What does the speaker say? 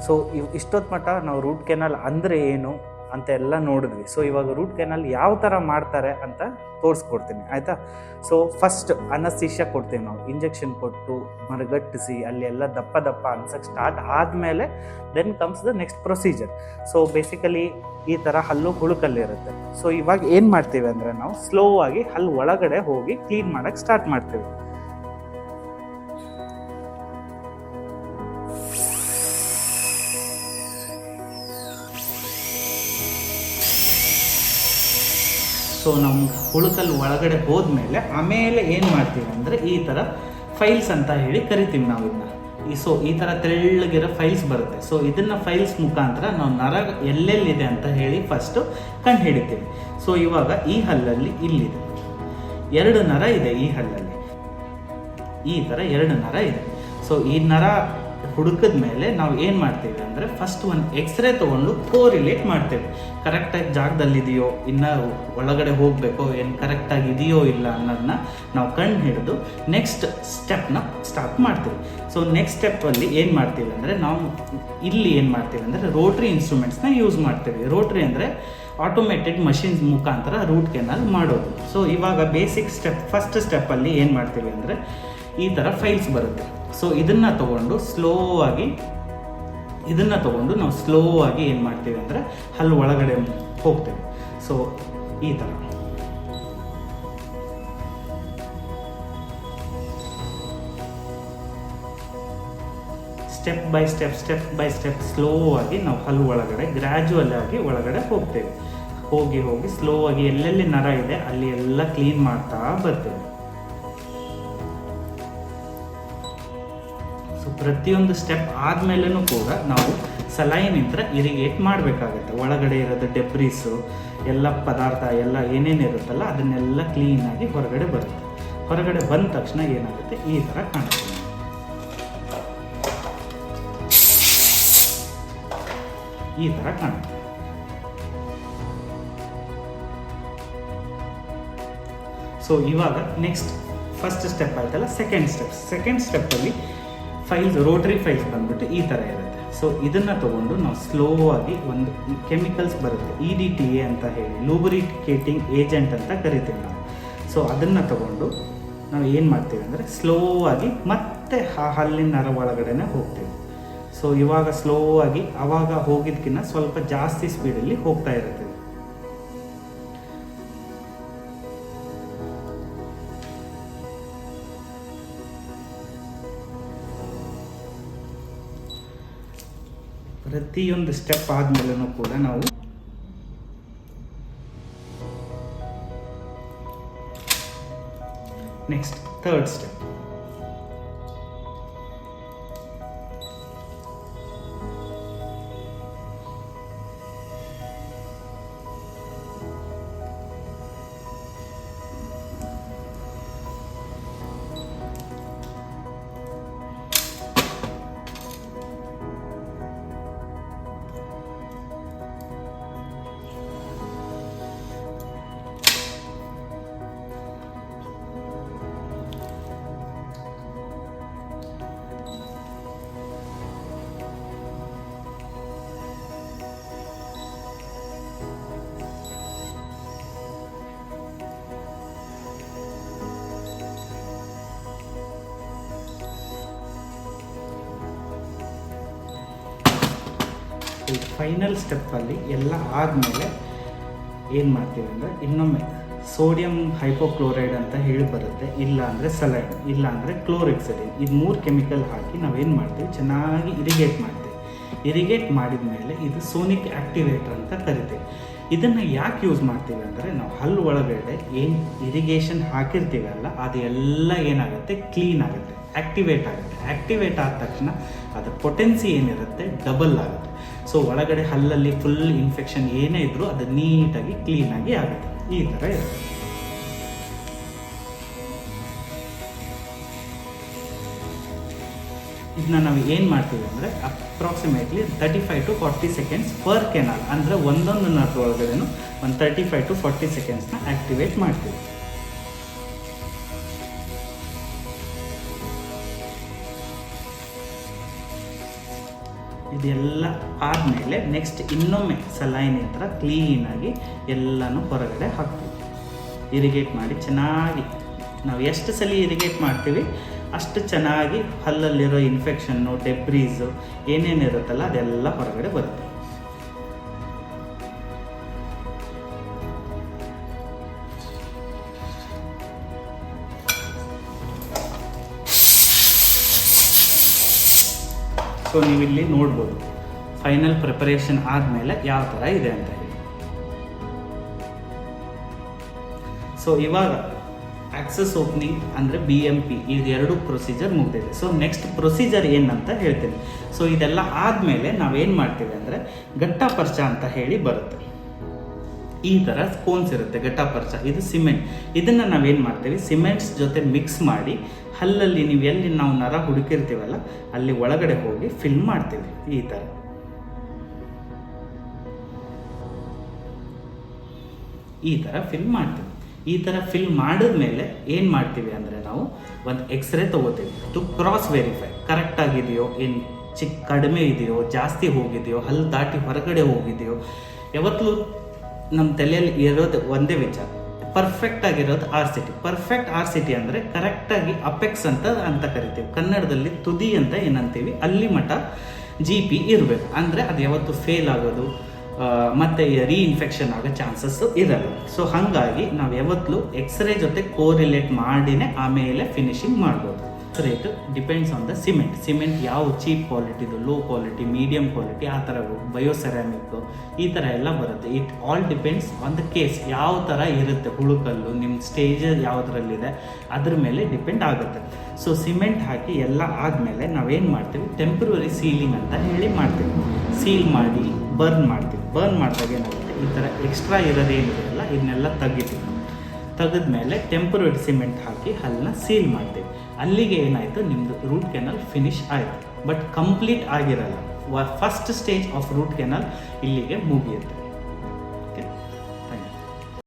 So ಇಷ್ಟೊತ್ತು ಮಟ್ಟ ನಾವು ರೂಟ್ ಕೆನಾಲ್ ಅಂದರೆ ಏನು ಅಂತ ಎಲ್ಲ ನೋಡಿದ್ವಿ. ಸೊ ಇವಾಗ ರೂಟ್ ಕೆನಾಲ್ ಯಾವ ಥರ ಮಾಡ್ತಾರೆ ಅಂತ ತೋರಿಸ್ಕೊಡ್ತೀನಿ, ಆಯಿತಾ. ಸೊ ಫಸ್ಟ್ ಅನಸ್ತೀಶಿಯಾ ಕೊಡ್ತೀವಿ ನಾವು, ಇಂಜೆಕ್ಷನ್ ಕೊಟ್ಟು ಮರಗಟ್ಟಿಸಿ ಅಲ್ಲಿ ಎಲ್ಲ ದಪ್ಪ ದಪ್ಪ ಅನ್ಸಕ್ಕೆ ಸ್ಟಾರ್ಟ್ ಆದಮೇಲೆ then comes the next procedure. So basically ಈ ಥರ ಹಲ್ಲು ಹುಳುಕಲ್ಲಿರುತ್ತೆ. ಸೊ ಇವಾಗ ಏನು ಮಾಡ್ತೀವಿ ಅಂದರೆ ನಾವು ಸ್ಲೋ ಆಗಿ ಹಲ್ಲು ಒಳಗಡೆ ಹೋಗಿ ಕ್ಲೀನ್ ಮಾಡೋಕ್ಕೆ ಸ್ಟಾರ್ಟ್ ಮಾಡ್ತೀವಿ. ಸೊ ನಮ್ಮ ಹುಳುಕಲ್ಲಿ ಒಳಗಡೆ ಹೋದ್ಮೇಲೆ ಆಮೇಲೆ ಏನು ಮಾಡ್ತೀವಿ ಅಂದರೆ ಈ ಥರ ಫೈಲ್ಸ್ ಅಂತ ಹೇಳಿ ಕರಿತೀವಿ ನಾವು ಇದನ್ನ. ಈ ಥರ ತೆಳ್ಳಗಿರೋ ಫೈಲ್ಸ್ ಬರುತ್ತೆ. ಸೊ ಇದನ್ನು ಫೈಲ್ಸ್ ಮುಖಾಂತರ ನಾವು ನರ ಎಲ್ಲೆಲ್ಲಿದೆ ಅಂತ ಹೇಳಿ ಫಸ್ಟು ಕಂಡು ಹಿಡಿತೀವಿ. ಸೊ ಇವಾಗ ಈ ಹಲ್ಲಲ್ಲಿ ಇಲ್ಲಿದೆ 2 ನರ ಇದೆ, ಈ ಹಲ್ಲಲ್ಲಿ ಈ ಥರ 2 ನರ ಇದೆ. ಸೊ ಈ ನರ ಹುಡುಕಿದ ಮೇಲೆ ನಾವು ಏನು ಮಾಡ್ತೀವಿ ಅಂದರೆ ಫಸ್ಟ್ ಒಂದು ಎಕ್ಸ್ರೇ ತೊಗೊಂಡು ಕೋರಿಲೇಟ್ ಮಾಡ್ತೇವೆ, ಕರೆಕ್ಟಾಗಿ ಜಾಗದಲ್ಲಿದೆಯೋ, ಇನ್ನು ಒಳಗಡೆ ಹೋಗಬೇಕೋ, ಏನು ಕರೆಕ್ಟಾಗಿ ಇದೆಯೋ ಇಲ್ಲ ಅನ್ನೋದನ್ನ ನಾವು ಕಂಡು ಹಿಡಿದು ನೆಕ್ಸ್ಟ್ ಸ್ಟೆಪ್ನ ಸ್ಟಾರ್ಟ್ ಮಾಡ್ತೀವಿ. ಸೊ ನೆಕ್ಸ್ಟ್ ಸ್ಟೆಪ್ಪಲ್ಲಿ ಏನು ಮಾಡ್ತೀವಿ ಅಂದರೆ ನಾವು ಇಲ್ಲಿ ಏನು ಮಾಡ್ತೀವಿ ಅಂದರೆ ರೋಟ್ರಿ ಇನ್ಸ್ಟ್ರೂಮೆಂಟ್ಸ್ನ ಯೂಸ್ ಮಾಡ್ತೀವಿ. ರೋಟ್ರಿ ಅಂದರೆ ಆಟೋಮೇಟೆಡ್ ಮಷಿನ್ಸ್ ಮುಖಾಂತರ ರೂಟ್ ಕೆನಾಲ್ ಮಾಡೋದು. ಸೊ ಇವಾಗ ಬೇಸಿಕ್ ಸ್ಟೆಪ್, ಫಸ್ಟ್ ಸ್ಟೆಪ್ಪಲ್ಲಿ ಏನು ಮಾಡ್ತೀವಿ ಅಂದರೆ ಈ ಥರ ಫೈಲ್ಸ್ ಬರುತ್ತೆ. ಸೊ ಇದನ್ನು ತೊಗೊಂಡು ನಾವು ಸ್ಲೋ ಆಗಿ ಏನು ಮಾಡ್ತೀವಿ ಅಂದರೆ ಹಲ್ಲು ಒಳಗಡೆ ಹೋಗ್ತೇವೆ. ಸೊ ಈ ಥರ ಸ್ಟೆಪ್ ಬೈ ಸ್ಟೆಪ್ ಸ್ಲೋ ಆಗಿ ನಾವು ಹಲ್ಲು ಒಳಗಡೆ ಗ್ರ್ಯಾಜುವಲ್ ಆಗಿ ಒಳಗಡೆ ಹೋಗ್ತೇವೆ. ಹೋಗಿ ಸ್ಲೋ ಆಗಿ ಎಲ್ಲೆಲ್ಲಿ ನರ ಇದೆ ಅಲ್ಲಿ ಎಲ್ಲ ಕ್ಲೀನ್ ಮಾಡ್ತಾ ಬರ್ತೇವೆ. ಸೊ ಪ್ರತಿಯೊಂದು ಸ್ಟೆಪ್ ಆದಮೇಲೂ ಕೂಡ ನಾವು ಸಲೈನಿಂದ ಇರಿಗೇಟ್ ಮಾಡಬೇಕಾಗುತ್ತೆ. ಒಳಗಡೆ ಇರೋದು ಡೆಬ್ರೀಸು ಎಲ್ಲ ಪದಾರ್ಥ ಎಲ್ಲ ಏನೇನಿರುತ್ತಲ್ಲ ಅದನ್ನೆಲ್ಲ ಕ್ಲೀನಾಗಿ ಹೊರಗಡೆ ಬರುತ್ತೆ. ಹೊರಗಡೆ ಬಂದ ತಕ್ಷಣ ಏನಾಗುತ್ತೆ, ಈ ಥರ ಕಾಣುತ್ತೆ. ಈ ಥರ ಕಾಣುತ್ತೆ. ಸೊ ಇವಾಗ ನೆಕ್ಸ್ಟ್ ಫಸ್ಟ್ ಸ್ಟೆಪ್ ಆಯ್ತಲ್ಲ, ಸೆಕೆಂಡ್ ಸ್ಟೆಪ್ಪಲ್ಲಿ ಫೈಲ್ಸ್, ರೋಟ್ರಿ ಫೈಲ್ಸ್ ಬಂದ್ಬಿಟ್ಟು ಈ ಥರ ಇರುತ್ತೆ. ಸೊ ಇದನ್ನು ತೊಗೊಂಡು ನಾವು ಸ್ಲೋ ಆಗಿ ಒಂದು ಕೆಮಿಕಲ್ಸ್ ಬರುತ್ತೆ, EDTA ಅಂತ ಹೇಳಿ, ಲೂಬ್ರಿಕೇಟಿಂಗ್ ಏಜೆಂಟ್ ಅಂತ ಕರಿತೀವಿ ನಾವು. ಸೊ ಅದನ್ನು ತೊಗೊಂಡು ನಾವು ಏನು ಮಾಡ್ತೀವಿ ಅಂದರೆ ಸ್ಲೋ ಆಗಿ ಮತ್ತೆ ಆ ಹಲ್ಲಿನ ನರ ಒಳಗಡೆನೆ ಹೋಗ್ತೀವಿ. ಸೊ ಇವಾಗ ಸ್ಲೋ ಆಗಿ ಆವಾಗ ಹೋಗಿದ್ದಕ್ಕಿಂತ ಸ್ವಲ್ಪ ಜಾಸ್ತಿ ಸ್ಪೀಡಲ್ಲಿ ಹೋಗ್ತಾ ಇರುತ್ತೆ. ಪ್ರತಿಯೊಂದು ಸ್ಟೆಪ್ ಆದಮೇಲೂ ಕೂಡ ನಾವು ನೆಕ್ಸ್ಟ್ ಥರ್ಡ್ ಸ್ಟೆಪ್. ಫೈನಲ್ ಸ್ಟೆಪ್ಪಲ್ಲಿ ಎಲ್ಲ ಆದಮೇಲೆ ಏನು ಮಾಡ್ತೀವಿ ಅಂದರೆ ಇನ್ನೊಮ್ಮೆ ಸೋಡಿಯಂ ಹೈಪೋಕ್ಲೋರೈಡ್ ಅಂತ ಹೇಳಿ ಬರುತ್ತೆ, ಇಲ್ಲ ಅಂದರೆ ಸಲೈನ್, ಇಲ್ಲ ಅಂದರೆ ಕ್ಲೋರೆಕ್ಸಲಿನ್. ಇದು 3 ಕೆಮಿಕಲ್ ಹಾಕಿ ನಾವೇನು ಮಾಡ್ತೀವಿ, ಚೆನ್ನಾಗಿ ಇರಿಗೇಟ್ ಮಾಡ್ತೀವಿ. ಇರಿಗೇಟ್ ಮಾಡಿದ ಮೇಲೆ ಇದು ಸೋನಿಕ್ ಆ್ಯಕ್ಟಿವೇಟರ್ ಅಂತ ಕರಿತೀವಿ. ಇದನ್ನು ಯಾಕೆ ಯೂಸ್ ಮಾಡ್ತೀವಿ ಅಂದರೆ ನಾವು ಹಲ್ಲು ಒಳಗಡೆ ಏನು ಇರಿಗೇಷನ್ ಹಾಕಿರ್ತೀವಲ್ಲ ಅದು ಎಲ್ಲ ಏನಾಗುತ್ತೆ, ಕ್ಲೀನ್ ಆಗುತ್ತೆ, ಆ್ಯಕ್ಟಿವೇಟ್ ಆಗುತ್ತೆ. ಆ್ಯಕ್ಟಿವೇಟ್ ಆದ ತಕ್ಷಣ ಅದರ ಪೊಟೆನ್ಸಿ ಏನಿರುತ್ತೆ ಡಬಲ್ ಆಗುತ್ತೆ. ಸೊ ಒಳಗಡೆ ಹಲ್ಲಲ್ಲಿ ಫುಲ್ ಇನ್ಫೆಕ್ಷನ್ ಏನೇ ಇದ್ರೂ ಅದು ನೀಟಾಗಿ ಕ್ಲೀನಾಗಿ ಆಗುತ್ತೆ. ಈ ಥರ ಇರುತ್ತೆ. ಇದನ್ನ ನಾವು ಏನು ಮಾಡ್ತೀವಿ ಅಂದರೆ approximately 35 to 40 seconds per canal, ಅಂದರೆ ಒಂದೊಂದು ನರ್ವ್ ಒಳಗಡೆನೂ ಒಂದು 35 to 40 ಸೆಕೆಂಡ್ಸ್ನ ಆ್ಯಕ್ಟಿವೇಟ್ ಮಾಡ್ತೀವಿ. ಇದೆಲ್ಲ ಆದಮೇಲೆ ನೆಕ್ಸ್ಟ್ ಇನ್ನೊಮ್ಮೆ ಸಲೈನ್ ಹತ್ರ ಕ್ಲೀನಾಗಿ ಎಲ್ಲನೂ ಹೊರಗಡೆ ಹಾಕ್ತೀವಿ. ಇರಿಗೇಟ್ ಮಾಡಿ ಚೆನ್ನಾಗಿ, ನಾವು ಎಷ್ಟು ಸಲ ಇರಿಗೇಟ್ ಮಾಡ್ತೀವಿ ಅಷ್ಟು ಚೆನ್ನಾಗಿ ಹಲ್ಲಲ್ಲಿರೋ ಇನ್ಫೆಕ್ಷನ್ನು, ಡೆಬ್ರೀಸು ಏನೇನಿರುತ್ತಲ್ಲ ಅದೆಲ್ಲ ಹೊರಗಡೆ ಬರುತ್ತೆ. ಸೊ ನೀವಿಲ್ಲಿ ನೋಡ್ಬೋದು ಫೈನಲ್ ಪ್ರಿಪರೇಷನ್ ಆದಮೇಲೆ ಯಾವ ಥರ ಇದೆ ಅಂತ ಹೇಳಿ. ಸೊ ಇವಾಗ ಆಕ್ಸಸ್ ಓಪನಿಂಗ್ ಅಂದರೆ BMP ಇದೆರಡು ಪ್ರೊಸೀಜರ್ ಮುಗಿದಿದೆ. ಸೊ ನೆಕ್ಸ್ಟ್ ಪ್ರೊಸೀಜರ್ ಏನಂತ ಹೇಳ್ತೀನಿ. ಸೊ ಇದೆಲ್ಲ ಆದಮೇಲೆ ನಾವೇನು ಮಾಡ್ತೀವಿ ಅಂದರೆ ಗಟ್ಟಾಪರ್ಚ ಅಂತ ಹೇಳಿ ಬರುತ್ತೆ. ಈ ಥರ ಸ್ಪೋನ್ಸ್ ಇರುತ್ತೆ ಗಟ್ಟಾಪರ್ಚ, ಇದು ಸಿಮೆಂಟ್. ಇದನ್ನು ನಾವೇನು ಮಾಡ್ತೀವಿ, ಸಿಮೆಂಟ್ಸ್ ಜೊತೆ ಮಿಕ್ಸ್ ಮಾಡಿ ಹಲ್ಲಲ್ಲಿ ನೀವು ಎಲ್ಲಿ ನಾವು ನರ ಹುಡುಕಿರ್ತೀವಲ್ಲ ಅಲ್ಲಿ ಒಳಗಡೆ ಹೋಗಿ ಫಿಲ್ ಮಾಡ್ತೀವಿ. ಈ ಥರ ಫಿಲ್ ಮಾಡ್ತೀವಿ. ಈ ಥರ ಫಿಲ್ ಮಾಡಿದ್ಮೇಲೆ ಏನು ಮಾಡ್ತೀವಿ ಅಂದರೆ ನಾವು ಒಂದು ಎಕ್ಸ್ರೇ ತೊಗೋತೀವಿ ಟು ಕ್ರಾಸ್ ವೆರಿಫೈ ಕರೆಕ್ಟ್ ಆಗಿದೆಯೋ, ಏನು ಕಡಿಮೆ ಇದೆಯೋ, ಜಾಸ್ತಿ ಹೋಗಿದೆಯೋ, ಹಲ್ಲು ದಾಟಿ ಹೊರಗಡೆ ಹೋಗಿದೆಯೋ. ಯಾವತ್ತೂ ನಮ್ಮ ತಲೆಯಲ್ಲಿ ಇರೋದು ಒಂದೇ ವಿಚಾರ, ಪರ್ಫೆಕ್ಟ್ ಆಗಿರೋದು RCT. ಪರ್ಫೆಕ್ಟ್ RCT ಅಂದರೆ ಕರೆಕ್ಟಾಗಿ ಅಪೆಕ್ಸ್ ಅಂತ ಕರಿತೀವಿ, ಕನ್ನಡದಲ್ಲಿ ತುದಿ ಅಂತ ಏನಂತೀವಿ, ಅಲ್ಲಿ ಮಟ್ಟ GP ಇರಬೇಕು. ಅಂದರೆ ಅದು ಯಾವತ್ತು ಫೇಲ್ ಆಗೋದು ಮತ್ತು ರೀಇನ್ಫೆಕ್ಷನ್ ಆಗೋ ಚಾನ್ಸಸ್ಸು ಇರಲ್ಲ. ಸೊ ಹಾಗಾಗಿ ನಾವು ಯಾವತ್ತೂ ಎಕ್ಸ್ರೇ ಜೊತೆ ಕೋರಿಲೇಟ್ ಮಾಡಿನೇ ಆಮೇಲೆ ಫಿನಿಶಿಂಗ್ ಮಾಡ್ಬೋದು. Rate depends on the cement ಯಾವ ಚೀಪ್ ಕ್ವಾಲಿಟಿದು, ಲೋ ಕ್ವಾಲಿಟಿ, ಮೀಡಿಯಮ್ ಕ್ವಾಲಿಟಿ, ಆ ಥರ ಬಯೋಸೆರಾಮಿಕ್ಕು ಈ ಥರ ಎಲ್ಲ ಬರುತ್ತೆ. It all depends on the case, ಯಾವ ಥರ ಇರುತ್ತೆ ಹುಳುಕಲ್ಲು, ನಿಮ್ಮ ಸ್ಟೇಜ್ ಯಾವುದರಲ್ಲಿದೆ ಅದ್ರ ಮೇಲೆ ಡಿಪೆಂಡ್ ಆಗುತ್ತೆ. ಸೊ ಸಿಮೆಂಟ್ ಹಾಕಿ ಎಲ್ಲ ಆದಮೇಲೆ ನಾವೇನು ಮಾಡ್ತೀವಿ, ಟೆಂಪ್ರವರಿ ಸೀಲಿಂಗ್ ಅಂತ ಹೇಳಿ ಮಾಡ್ತೀವಿ. ಸೀಲ್ ಮಾಡಿ ಬರ್ನ್ ಮಾಡ್ತೀವಿ. ಬರ್ನ್ ಮಾಡಿದಾಗ ಏನಾಗುತ್ತೆ, ಈ ಥರ ಎಕ್ಸ್ಟ್ರಾ ಇರೋದೇನಿದೆಯಲ್ಲ ಇದನ್ನೆಲ್ಲ ತೆಗೆದ್ಮೇಲೆ ಟೆಂಪ್ರವರಿ ಸಿಮೆಂಟ್ ಹಾಕಿ ಹಲ್ಲನ್ನ ಸೀಲ್ ಮಾಡ್ತೀವಿ. ಅಲ್ಲಿಗೆ ಏನಾಯಿತು, ನಿಮ್ಮದು ರೂಟ್ ಕೆನಲ್ ಫಿನಿಶ್ ಆಯಿತು. ಬಟ್ ಕಂಪ್ಲೀಟ್ ಆಗಿರಲ್ಲ. First stage of root canal ಇಲ್ಲಿಗೆ ಮುಗಿಯುತ್ತೆ.